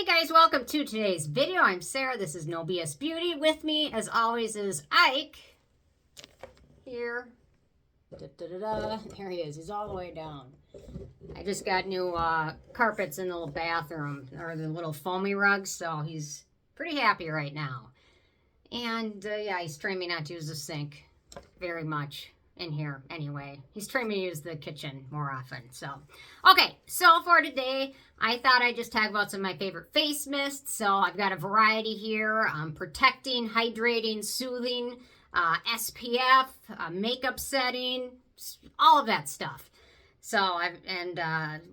Hey guys, welcome to today's video. I'm Sarah. This is No BS Beauty. With me, as always, is Ike. Here. There he is. He's all the way down. I just got new carpets in the little bathroom, or the little foamy rugs, so he's pretty happy right now. And yeah, he's trained me not to use the sink very much in here anyway. He's trained me to use the kitchen more often. So, okay, so for today, I thought I'd just talk about some of my favorite face mists. So I've got a variety here, protecting, hydrating, soothing, SPF, makeup setting, all of that stuff. So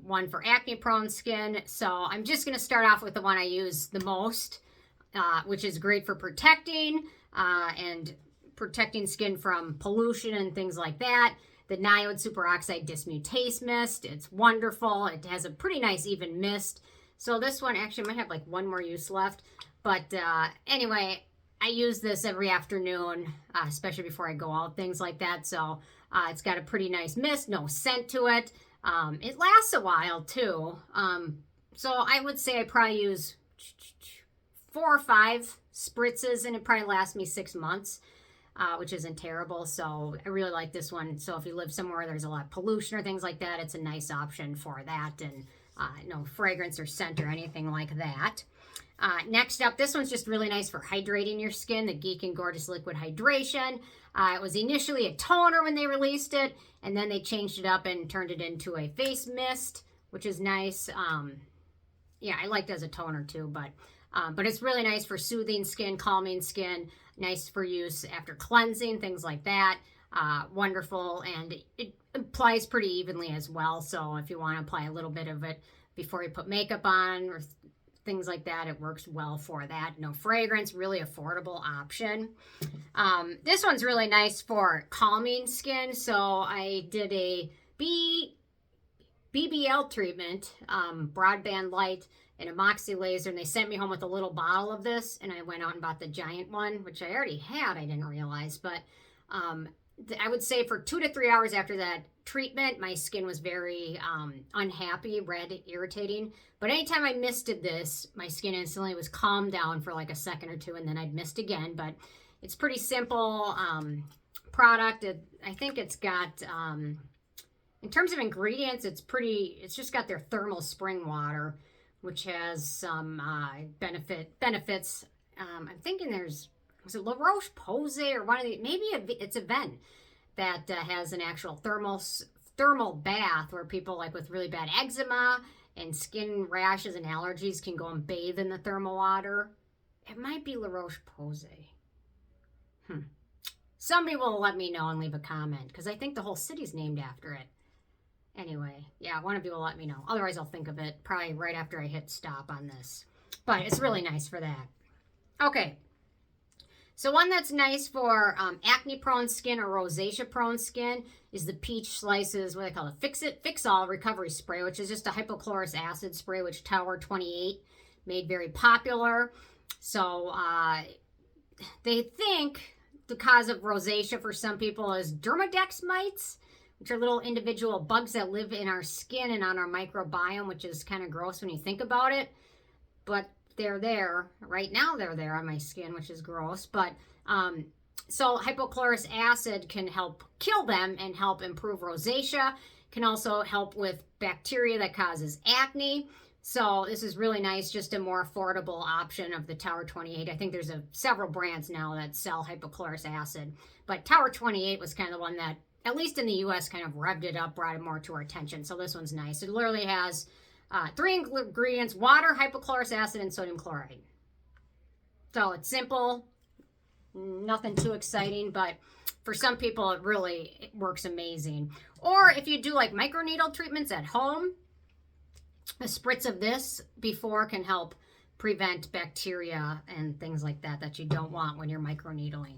one for acne prone skin. So I'm just going to start off with the one I use the most, which is great for protecting and protecting skin from pollution and things like that. The NIOD superoxide dismutase mist. It's wonderful. It has a pretty nice even mist. So this one actually might have like one more use left. But anyway, I use this every afternoon, especially before I go out, things like that. So it's got a pretty nice mist, no scent to it. It lasts a while too. So I would say I probably use 4 or 5 spritzes and it probably lasts me 6 months. Which isn't terrible, so I really like this one. So if you live somewhere where there's a lot of pollution or things like that, it's a nice option for that, and no fragrance or scent or anything like that. Next up, this one's just really nice for hydrating your skin, the Geek and Gorgeous Liquid Hydration. It was initially a toner when they released it, and then they changed it up and turned it into a face mist, which is nice. Yeah, I liked it as a toner too, but it's really nice for soothing skin, calming skin, nice for use after cleansing, things like that. Wonderful, and it applies pretty evenly as well. So if you want to apply a little bit of it before you put makeup on or things like that, it works well for that. No fragrance, really affordable option. This one's really nice for calming skin. So I did a BBL treatment, broadband light, and a Moxie laser, and they sent me home with a little bottle of this, and I went out and bought the giant one, which I already had, I didn't realize, but I would say for 2 to 3 hours after that treatment, my skin was very unhappy, red, irritating, but anytime I misted this, my skin instantly was calmed down for like a second or two, and then I'd mist again. But it's pretty simple product. I think it's got, in terms of ingredients, it's just got their thermal spring water, which has some benefits. I'm thinking was it Roche, Posay, or one of the, maybe it's Avene that has an actual thermal bath where people like with really bad eczema and skin rashes and allergies can go and bathe in the thermal water. It might be La Roche-Posay. Somebody will let me know and leave a comment, because I think the whole city's named after it. Anyway, yeah, one of you will let me know. Otherwise, I'll think of it probably right after I hit stop on this. But it's really nice for that. Okay. So one that's nice for acne-prone skin or rosacea-prone skin is the Peach Slices, what they call it, Fix All Recovery Spray, which is just a hypochlorous acid spray, which Tower 28 made very popular. So they think the cause of rosacea for some people is Demodex mites, which are little individual bugs that live in our skin and on our microbiome, which is kind of gross when you think about it. But they're there. Right now they're there on my skin, which is gross. But so hypochlorous acid can help kill them and help improve rosacea. Can also help with bacteria that causes acne. So this is really nice, just a more affordable option of the Tower 28. I think there's several brands now that sell hypochlorous acid. But Tower 28 was kind of the one that, at least in the U.S., kind of revved it up, brought it more to our attention. So this one's nice. It literally has 3 ingredients: water, hypochlorous acid, and sodium chloride. So it's simple, nothing too exciting, but for some people, it works amazing. Or if you do like microneedle treatments at home, a spritz of this before can help prevent bacteria and things like that you don't want when you're microneedling.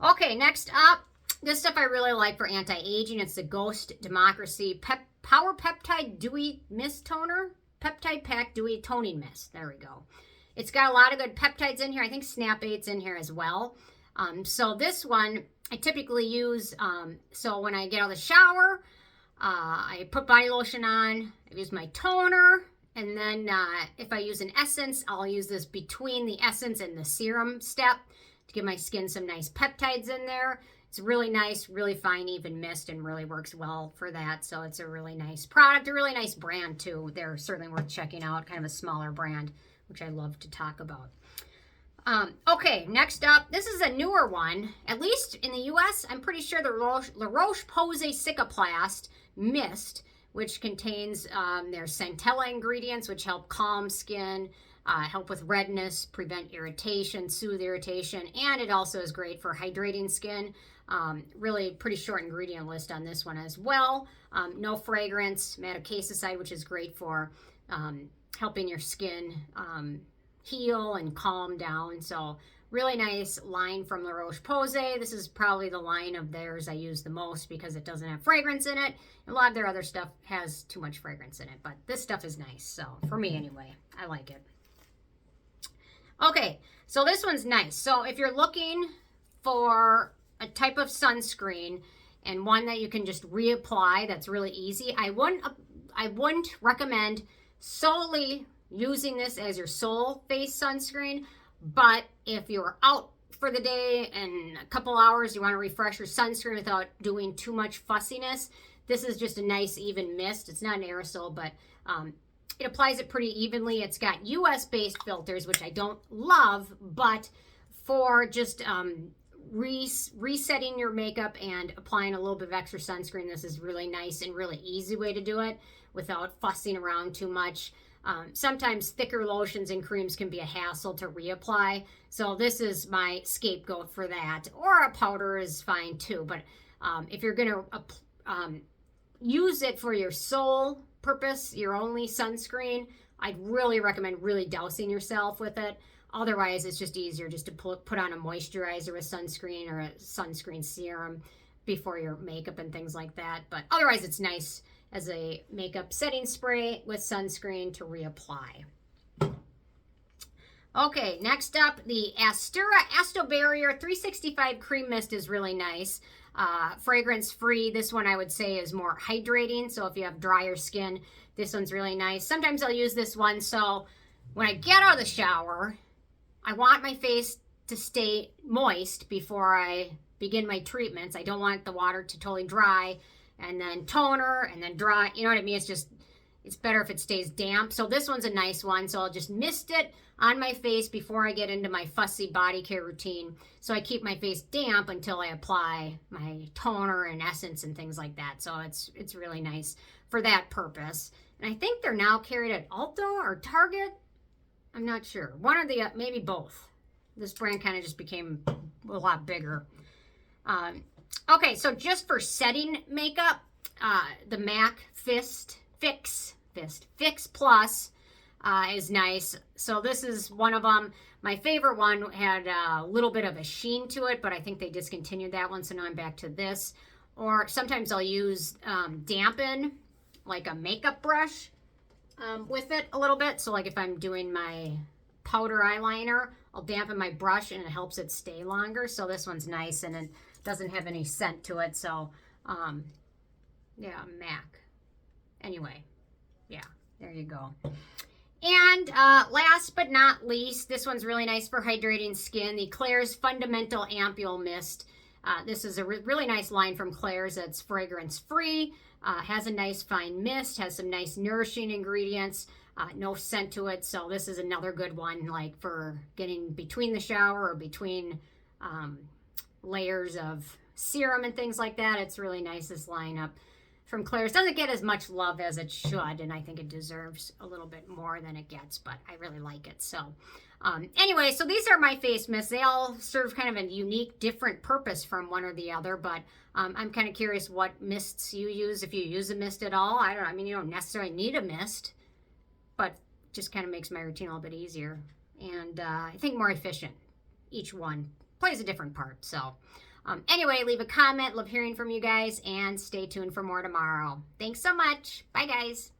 Okay, next up. This stuff I really like for anti-aging. It's the Ghost Democracy Power Peptide Dewy Mist Toner. Peptide Pack Dewy Toning Mist. There we go. It's got a lot of good peptides in here. I think Snap 8's in here as well. So this one I typically use, so when I get out of the shower, I put body lotion on, I use my toner, And then if I use an essence, I'll use this between the essence and the serum step to give my skin some nice peptides in there. It's really nice, really fine, even mist, and really works well for that. So it's a really nice product, a really nice brand too. They're certainly worth checking out, kind of a smaller brand, which I love to talk about. Okay, next up, this is a newer one. At least in the US, I'm pretty sure the Roche Posay Cicaplast Mist, which contains their centella ingredients, which help calm skin, help with redness, prevent irritation, soothe irritation, and it also is great for hydrating skin. Really pretty short ingredient list on this one as well. No fragrance, madecassoside, which is great for helping your skin heal and calm down. So really nice line from La Roche-Posay. This is probably the line of theirs I use the most because it doesn't have fragrance in it. A lot of their other stuff has too much fragrance in it, but this stuff is nice. So for me anyway, I like it. Okay, so this one's nice. So if you're looking for a type of sunscreen and one that you can just reapply that's really easy, I wouldn't recommend solely using this as your sole face sunscreen, but if you're out for the day and a couple hours, you want to refresh your sunscreen without doing too much fussiness, this is just a nice even mist. It's not an aerosol, but it applies it pretty evenly. It's got US-based filters, which I don't love, but for just resetting your makeup and applying a little bit of extra sunscreen, this is really nice and really easy way to do it without fussing around too much. Sometimes thicker lotions and creams can be a hassle to reapply, so this is my scapegoat for that. Or a powder is fine too, but if you're going to use it for your sole purpose, your only sunscreen, I'd really recommend really dousing yourself with it. Otherwise, it's just easier just to put on a moisturizer with sunscreen or a sunscreen serum before your makeup and things like that. But otherwise, it's nice as a makeup setting spray with sunscreen to reapply. Okay, next up, the AESTURA 365 Cream Mist is really nice. Fragrance free. This one I would say is more hydrating. So if you have drier skin, this one's really nice. Sometimes I'll use this one. So when I get out of the shower, I want my face to stay moist before I begin my treatments. I don't want the water to totally dry and then toner and then dry. You know what I mean? It's better if it stays damp. So this one's a nice one. So I'll just mist it on my face before I get into my fussy body care routine. So I keep my face damp until I apply my toner and essence and things like that. So it's really nice for that purpose. And I think they're now carried at Ulta or Target. I'm not sure. One or the, maybe both. This brand kind of just became a lot bigger. Okay, so just for setting makeup, the MAC Fix Plus is nice. So this is one of them. My favorite one had a little bit of a sheen to it, but I think they discontinued that one, so now I'm back to this. Or sometimes I'll use dampen, like a makeup brush with it a little bit. So like if I'm doing my powder eyeliner, I'll dampen my brush and it helps it stay longer. So this one's nice and it doesn't have any scent to it. So yeah, MAC. Anyway, yeah, there you go. And last but not least, this one's really nice for hydrating skin, the Klairs Fundamental Ampule Mist. This is a really nice line from Klairs that's fragrance-free, has a nice fine mist, has some nice nourishing ingredients, no scent to it. So this is another good one, like for getting between the shower or between layers of serum and things like that. It's really nice, this lineup from Klairs. Doesn't get as much love as it should, and I think it deserves a little bit more than it gets, but I really like it. So anyway, so these are my face mists. They all serve kind of a unique, different purpose from one or the other, but I'm kind of curious what mists you use, if you use a mist at all. I mean, you don't necessarily need a mist, but just kind of makes my routine a little bit easier, and I think more efficient. Each one plays a different part. So anyway, leave a comment. Love hearing from you guys, and stay tuned for more tomorrow. Thanks so much. Bye, guys.